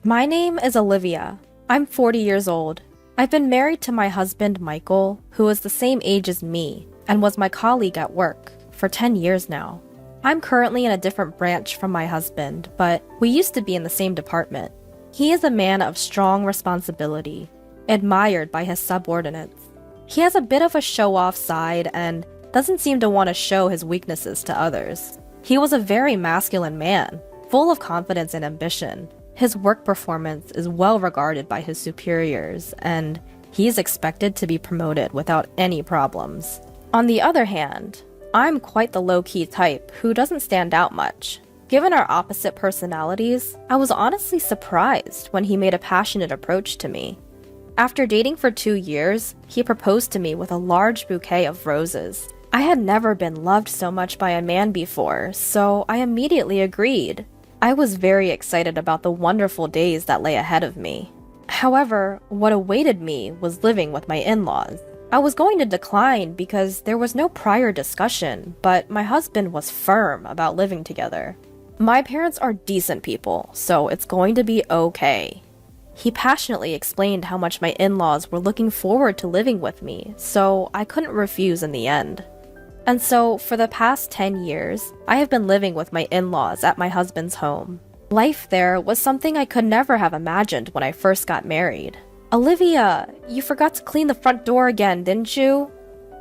My name is Olivia. I'm 40 years old. I've been married to my husband, Michael, who is the same age as me and was my colleague at work for 10 years now. I'm currently in a different branch from my husband, but we used to be in the same department. He is a man of strong responsibility, admired by his subordinates. He has a bit of a show-off side and doesn't seem to want to show his weaknesses to others. He was a very masculine man, full of confidence and ambition. His work performance is well regarded by his superiors, and he is expected to be promoted without any problems. On the other hand, I'm quite the low-key type who doesn't stand out much. Given our opposite personalities, I was honestly surprised when he made a passionate approach to me. After dating for 2 years, he proposed to me with a large bouquet of roses. I had never been loved so much by a man before, so I immediately agreed. I was very excited about the wonderful days that lay ahead of me. However, what awaited me was living with my in-laws. I was going to decline because there was no prior discussion, but my husband was firm about living together. My parents are decent people, so it's going to be okay. He passionately explained how much my in-laws were looking forward to living with me, so I couldn't refuse in the end. And so, for the past 10 years, I have been living with my in-laws at my husband's home. Life there was something I could never have imagined when I first got married. Olivia, you forgot to clean the front door again, didn't you?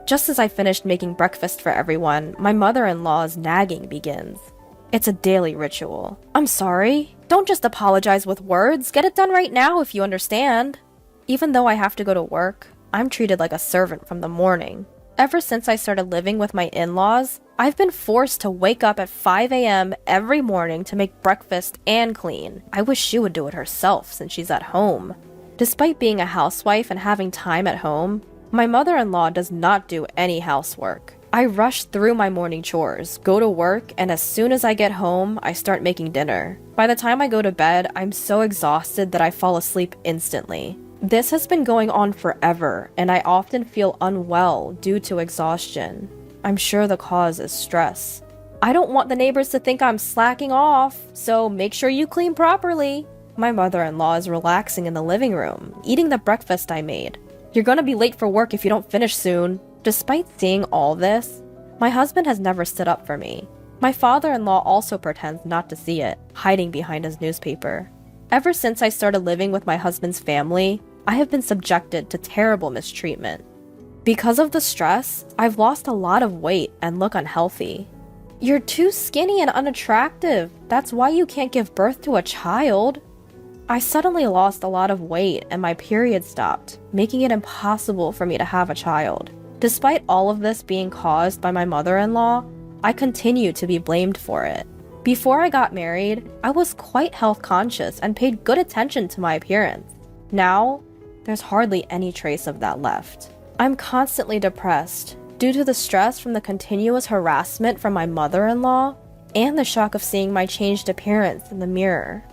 Just as I finished making breakfast for everyone, my mother-in-law's nagging begins. It's a daily ritual. I'm sorry. Don't just apologize with words. Get it done right now if you understand. Even though I have to go to work, I'm treated like a servant from the morning. Ever since I started living with my in-laws, I've been forced to wake up at 5 a.m. every morning to make breakfast and clean. I wish she would do it herself since she's at home. Despite being a housewife and having time at home, my mother-in-law does not do any housework. I rush through my morning chores, go to work, and as soon as I get home, I start making dinner. By the time I go to bed, I'm so exhausted that I fall asleep instantly. This has been going on forever, and I often feel unwell due to exhaustion. I'm sure the cause is stress. I don't want the neighbors to think I'm slacking off, so make sure you clean properly. My mother-in-law is relaxing in the living room, eating the breakfast I made. You're gonna be late for work if you don't finish soon. Despite seeing all this, my husband has never stood up for me. My father-in-law also pretends not to see it, hiding behind his newspaper. Ever since I started living with my husband's family, I have been subjected to terrible mistreatment. Because of the stress, I've lost a lot of weight and look unhealthy. You're too skinny and unattractive. That's why you can't give birth to a child. I suddenly lost a lot of weight and my period stopped, making it impossible for me to have a child. Despite all of this being caused by my mother-in-law, I continue to be blamed for it. Before I got married, I was quite health conscious and paid good attention to my appearance. Now, there's hardly any trace of that left. I'm constantly depressed due to the stress from the continuous harassment from my mother-in-law and the shock of seeing my changed appearance in the mirror.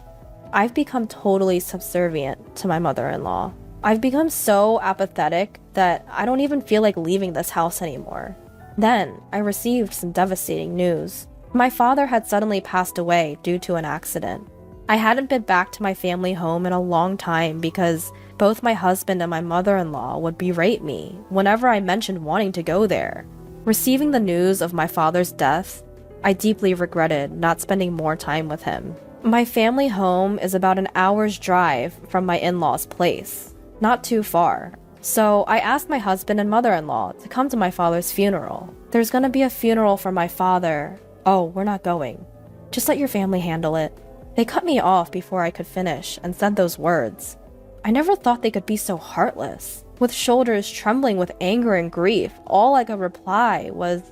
I've become totally subservient to my mother-in-law. I've become so apathetic that I don't even feel like leaving this house anymore. Then, I received some devastating news. My father had suddenly passed away due to an accident. I hadn't been back to my family home in a long time because both my husband and my mother-in-law would berate me whenever I mentioned wanting to go there. Receiving the news of my father's death, I deeply regretted not spending more time with him. My family home is about an hour's drive from my in-laws' place, not too far. So I asked my husband and mother-in-law to come to my father's funeral. There's gonna be a funeral for my father. Oh, we're not going. Just let your family handle it. They cut me off before I could finish and said those words. I never thought they could be so heartless. With shoulders trembling with anger and grief, all I could reply was,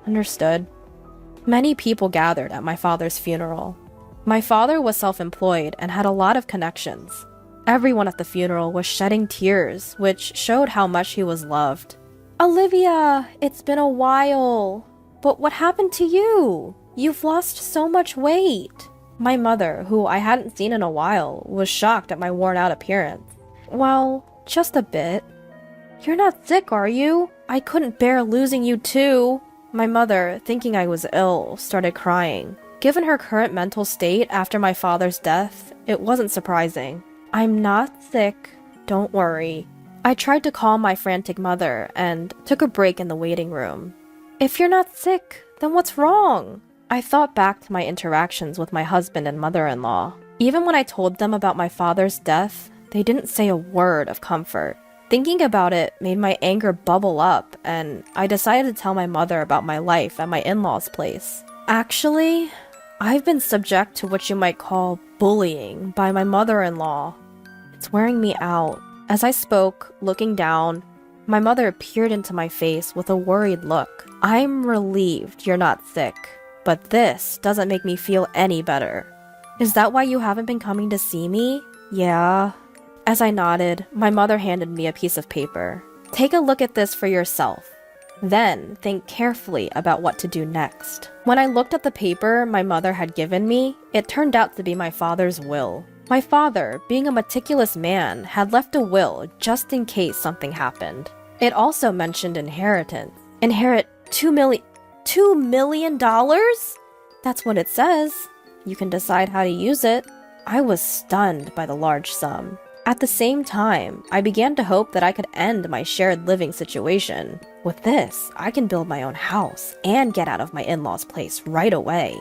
"Understood." Many people gathered at my father's funeral. My father was self-employed and had a lot of connections. Everyone at the funeral was shedding tears, which showed how much he was loved. "Olivia, it's been a while. But what happened to you? You've lost so much weight." My mother, who I hadn't seen in a while, was shocked at my worn-out appearance. "Well, just a bit." "You're not sick, are you? I couldn't bear losing you too." My mother, thinking I was ill, started crying. Given her current mental state after my father's death, it wasn't surprising. "I'm not sick, don't worry." I tried to calm my frantic mother and took a break in the waiting room. "If you're not sick, then what's wrong?" I thought back to my interactions with my husband and mother-in-law. Even when I told them about my father's death, they didn't say a word of comfort. Thinking about it made my anger bubble up, and I decided to tell my mother about my life at my in-laws' place. "Actually, I've been subject to what you might call bullying by my mother-in-law. It's wearing me out." As I spoke, looking down, my mother peered into my face with a worried look. "I'm relieved you're not sick, but this doesn't make me feel any better." "Is that why you haven't been coming to see me?" "Yeah." As I nodded, my mother handed me a piece of paper. "Take a look at this for yourself. Then think carefully about what to do next." When I looked at the paper my mother had given me, it turned out to be my father's will. My father, being a meticulous man, had left a will just in case something happened. It also mentioned inheritance. Inherit $2 million? That's what it says. You can decide how to use it. I was stunned by the large sum. At the same time, I began to hope that I could end my shared living situation. With this, I can build my own house and get out of my in-laws' place right away.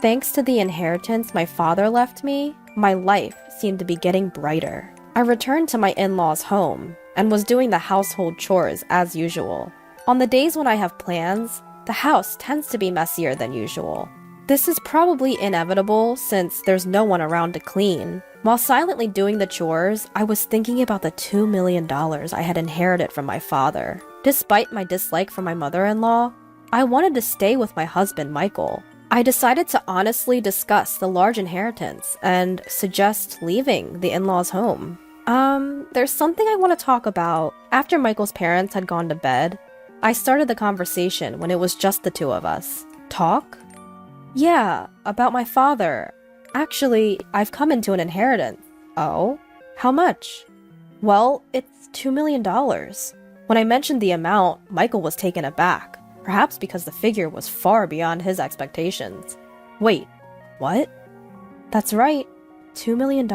Thanks to the inheritance my father left me, my life seemed to be getting brighter. I returned to my in-laws' home and was doing the household chores as usual. On the days when I have plans, the house tends to be messier than usual. This is probably inevitable since there's no one around to clean. While silently doing the chores, I was thinking about the $2 million I had inherited from my father. Despite my dislike for my mother-in-law, I wanted to stay with my husband, Michael. I decided to honestly discuss the large inheritance and suggest leaving the in-laws' home. There's something I want to talk about. After Michael's parents had gone to bed, I started the conversation when it was just the two of us. Talk? "Yeah, about my father. Actually, I've come into an inheritance." "Oh? How much?" "Well, it's $2 million. When I mentioned the amount, Michael was taken aback, perhaps because the figure was far beyond his expectations. "Wait, what?" "That's right, $2 million.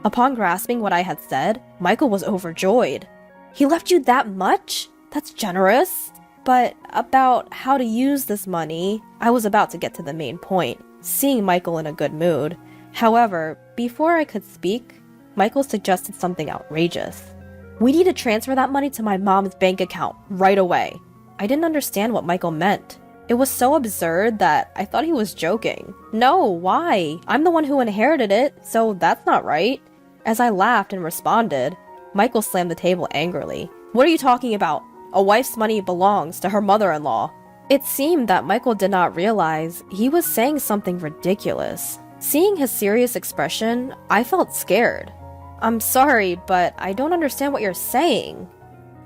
Upon grasping what I had said, Michael was overjoyed. "He left you that much? That's generous." But about how to use this money, I was about to get to the main point, seeing Michael in a good mood. However, before I could speak, Michael suggested something outrageous. "We need to transfer that money to my mom's bank account right away." I didn't understand what Michael meant. It was so absurd that I thought he was joking. "No, why? I'm the one who inherited it, so that's not right." As I laughed and responded, Michael slammed the table angrily. "What are you talking about? A wife's money belongs to her mother-in-law." It seemed that Michael did not realize he was saying something ridiculous. Seeing his serious expression, I felt scared. "I'm sorry, but I don't understand what you're saying."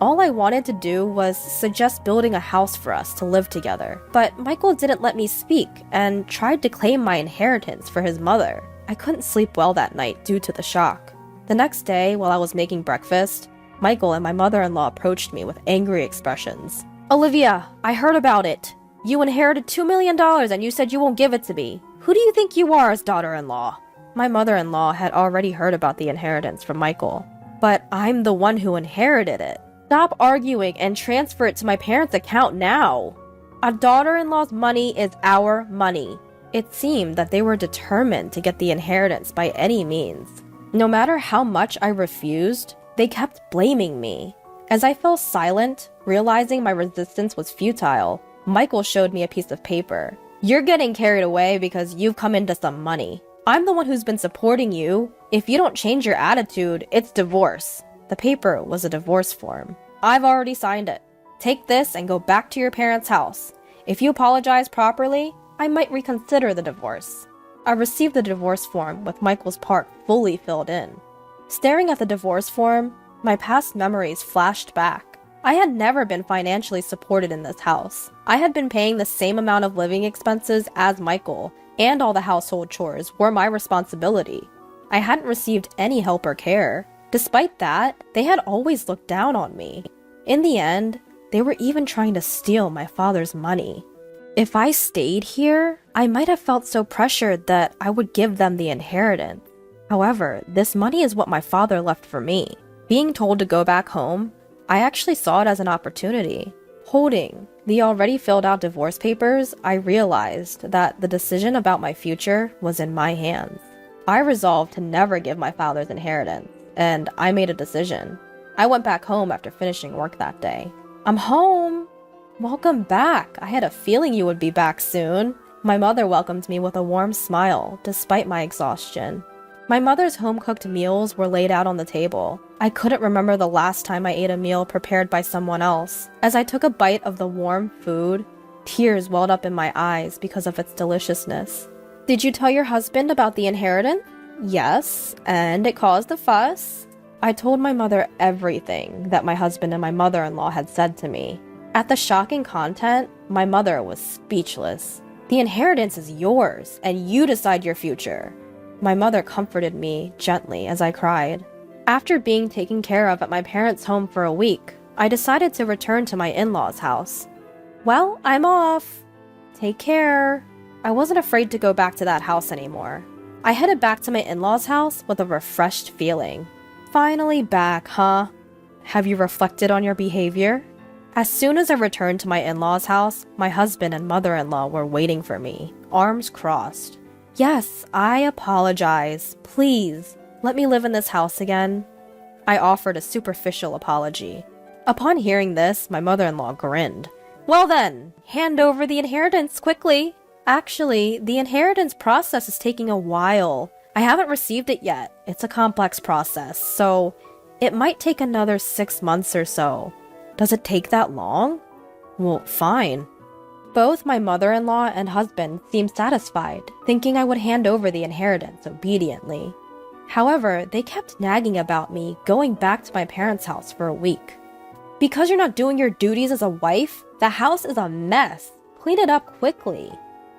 All I wanted to do was suggest building a house for us to live together. But Michael didn't let me speak and tried to claim my inheritance for his mother. I couldn't sleep well that night due to the shock. The next day, while I was making breakfast, Michael and my mother-in-law approached me with angry expressions. "Olivia, I heard about it. You inherited $2 million and you said you won't give it to me. Who do you think you are as daughter-in-law?" My mother-in-law had already heard about the inheritance from Michael. "But I'm the one who inherited it. Stop arguing and transfer it to my parents' account now. A daughter-in-law's money is our money." It seemed that they were determined to get the inheritance by any means. No matter how much I refused, they kept blaming me. As I fell silent, realizing my resistance was futile, Michael showed me a piece of paper. "You're getting carried away because you've come into some money. I'm the one who's been supporting you. If you don't change your attitude, it's divorce." The paper was a divorce form. "I've already signed it. Take this and go back to your parents' house. If you apologize properly, I might reconsider the divorce." I received the divorce form with Michael's part fully filled in. Staring at the divorce form, my past memories flashed back. I had never been financially supported in this house. I had been paying the same amount of living expenses as Michael, and all the household chores were my responsibility. I hadn't received any help or care. Despite that, they had always looked down on me. In the end, they were even trying to steal my father's money. If I stayed here, I might have felt so pressured that I would give them the inheritance. However, this money is what my father left for me. Being told to go back home, I actually saw it as an opportunity. Holding the already filled out divorce papers, I realized that the decision about my future was in my hands. I resolved to never give my father's inheritance, and I made a decision. I went back home after finishing work that day. I'm home! Welcome back. I had a feeling you would be back soon. My mother welcomed me with a warm smile, despite my exhaustion. My mother's home-cooked meals were laid out on the table. I couldn't remember the last time I ate a meal prepared by someone else. As I took a bite of the warm food, tears welled up in my eyes because of its deliciousness. Did you tell your husband about the inheritance? Yes, and it caused a fuss. I told my mother everything that my husband and my mother-in-law had said to me. At the shocking content, my mother was speechless. The inheritance is yours, and you decide your future. My mother comforted me gently as I cried. After being taken care of at my parents' home for a week, I decided to return to my in-laws' house. Well, I'm off. Take care. I wasn't afraid to go back to that house anymore. I headed back to my in-laws' house with a refreshed feeling. Finally back, huh? Have you reflected on your behavior? As soon as I returned to my in-laws' house, my husband and mother-in-law were waiting for me, arms crossed. Yes, I apologize. Please, let me live in this house again. I offered a superficial apology. Upon hearing this, my mother-in-law grinned. Well then, hand over the inheritance quickly. Actually, the inheritance process is taking a while. I haven't received it yet. It's a complex process, so it might take another 6 months or so. Does it take that long? Well, fine. Both my mother-in-law and husband seemed satisfied, thinking I would hand over the inheritance obediently. However, they kept nagging about me going back to my parents' house for a week. Because you're not doing your duties as a wife, the house is a mess. Clean it up quickly.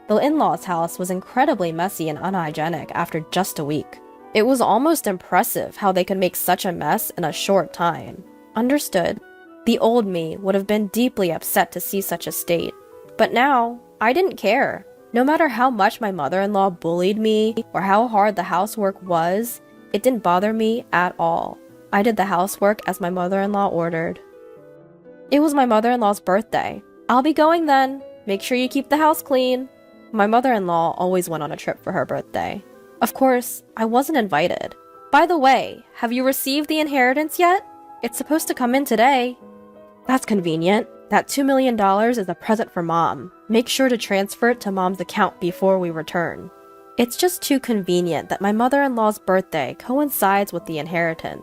The in-laws' house was incredibly messy and unhygienic after just a week. It was almost impressive how they could make such a mess in a short time. Understood. The old me would have been deeply upset to see such a state. But now, I didn't care. No matter how much my mother-in-law bullied me or how hard the housework was, it didn't bother me at all. I did the housework as my mother-in-law ordered. It was my mother-in-law's birthday. I'll be going then. Make sure you keep the house clean. My mother-in-law always went on a trip for her birthday. Of course, I wasn't invited. By the way, have you received the inheritance yet? It's supposed to come in today. That's convenient. That $2 million is a present for Mom. Make sure to transfer it to Mom's account before we return. It's just too convenient that my mother-in-law's birthday coincides with the inheritance.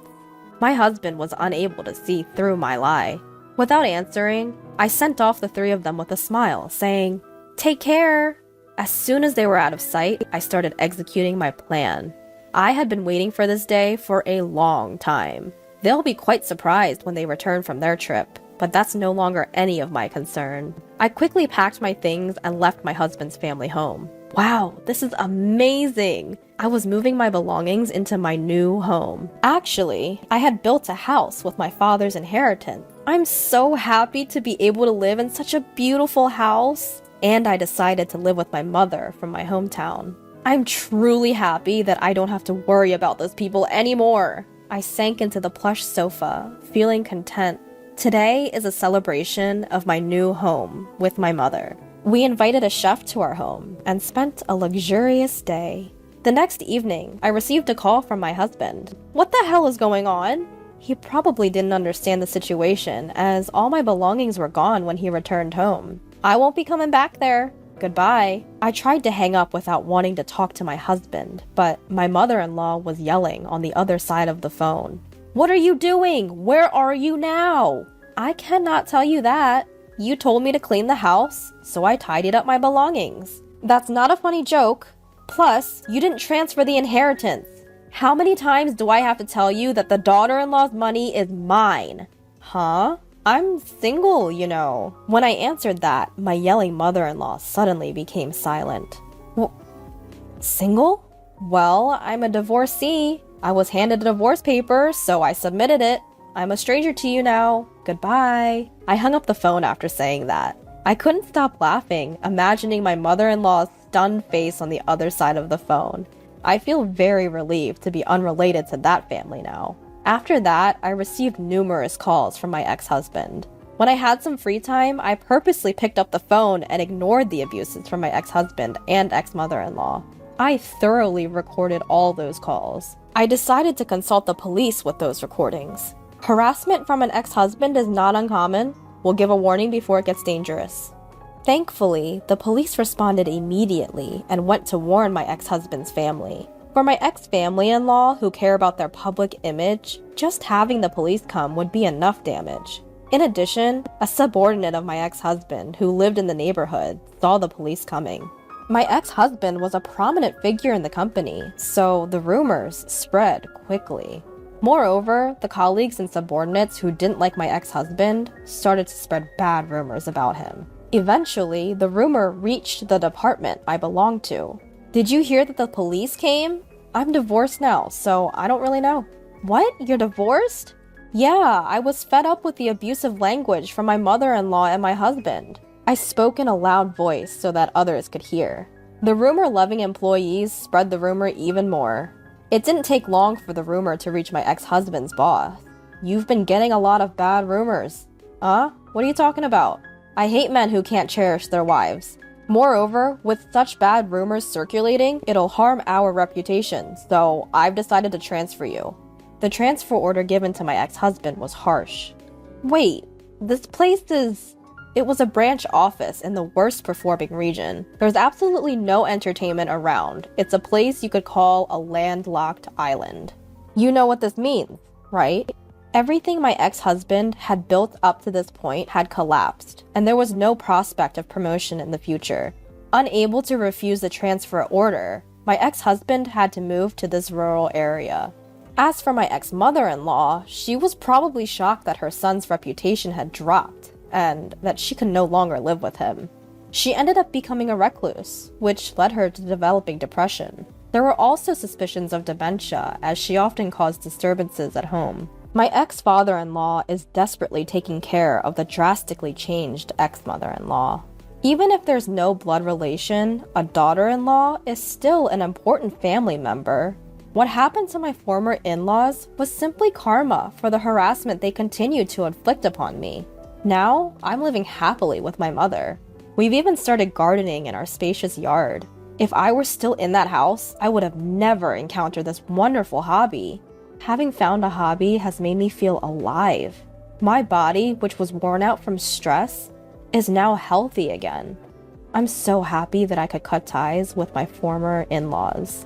My husband was unable to see through my lie. Without answering, I sent off the three of them with a smile, saying, "Take care." As soon as they were out of sight, I started executing my plan. I had been waiting for this day for a long time. They'll be quite surprised when they return from their trip, but that's no longer any of my concern. I quickly packed my things and left my husband's family home. Wow, this is amazing! I was moving my belongings into my new home. Actually, I had built a house with my father's inheritance. I'm so happy to be able to live in such a beautiful house. And I decided to live with my mother from my hometown. I'm truly happy that I don't have to worry about those people anymore. I sank into the plush sofa, feeling content. Today is a celebration of my new home with my mother. We invited a chef to our home and spent a luxurious day. The next evening, I received a call from my husband. What the hell is going on? He probably didn't understand the situation, as all my belongings were gone when he returned home. I won't be coming back there. Goodbye. I tried to hang up without wanting to talk to my husband, but my mother-in-law was yelling on the other side of the phone. What are you doing? Where are you now? I cannot tell you that. You told me to clean the house, so I tidied up my belongings. That's not a funny joke. Plus, you didn't transfer the inheritance. How many times do I have to tell you that the daughter-in-law's money is mine? Huh? I'm single, you know. When I answered that, my yelling mother-in-law suddenly became silent. Single? Well, I'm a divorcee. I was handed a divorce paper, so I submitted it. I'm a stranger to you now. Goodbye. I hung up the phone after saying that. I couldn't stop laughing, imagining my mother-in-law's stunned face on the other side of the phone. I feel very relieved to be unrelated to that family now. After that, I received numerous calls from my ex-husband. When I had some free time, I purposely picked up the phone and ignored the abuses from my ex-husband and ex-mother-in-law. I thoroughly recorded all those calls. I decided to consult the police with those recordings. Harassment from an ex-husband is not uncommon. We'll give a warning before it gets dangerous. Thankfully, the police responded immediately and went to warn my ex-husband's family. For my ex-family-in-law who care about their public image, just having the police come would be enough damage. In addition, a subordinate of my ex-husband who lived in the neighborhood saw the police coming. My ex-husband was a prominent figure in the company, so the rumors spread quickly. Moreover, the colleagues and subordinates who didn't like my ex-husband started to spread bad rumors about him. Eventually, the rumor reached the department I belonged to. Did you hear that the police came? I'm divorced now, so I don't really know. What? You're divorced? Yeah, I was fed up with the abusive language from my mother-in-law and my husband. I spoke in a loud voice so that others could hear. The rumor-loving employees spread the rumor even more. It didn't take long for the rumor to reach my ex-husband's boss. You've been getting a lot of bad rumors. Huh? What are you talking about? I hate men who can't cherish their wives. Moreover, with such bad rumors circulating, it'll harm our reputation, so I've decided to transfer you. The transfer order given to my ex-husband was harsh. Wait, this place is... It was a branch office in the worst performing region. There's absolutely no entertainment around. It's a place you could call a landlocked island. You know what this means, right? Everything my ex-husband had built up to this point had collapsed, and there was no prospect of promotion in the future. Unable to refuse the transfer order, my ex-husband had to move to this rural area. As for my ex-mother-in-law, she was probably shocked that her son's reputation had dropped, and that she could no longer live with him. She ended up becoming a recluse, which led her to developing depression. There were also suspicions of dementia, as she often caused disturbances at home. My ex-father-in-law is desperately taking care of the drastically changed ex-mother-in-law. Even if there's no blood relation, a daughter-in-law is still an important family member. What happened to my former in-laws was simply karma for the harassment they continued to inflict upon me. Now, I'm living happily with my mother. We've even started gardening in our spacious yard. If I were still in that house, I would have never encountered this wonderful hobby. Having found a hobby has made me feel alive. My body, which was worn out from stress, is now healthy again. I'm so happy that I could cut ties with my former in-laws.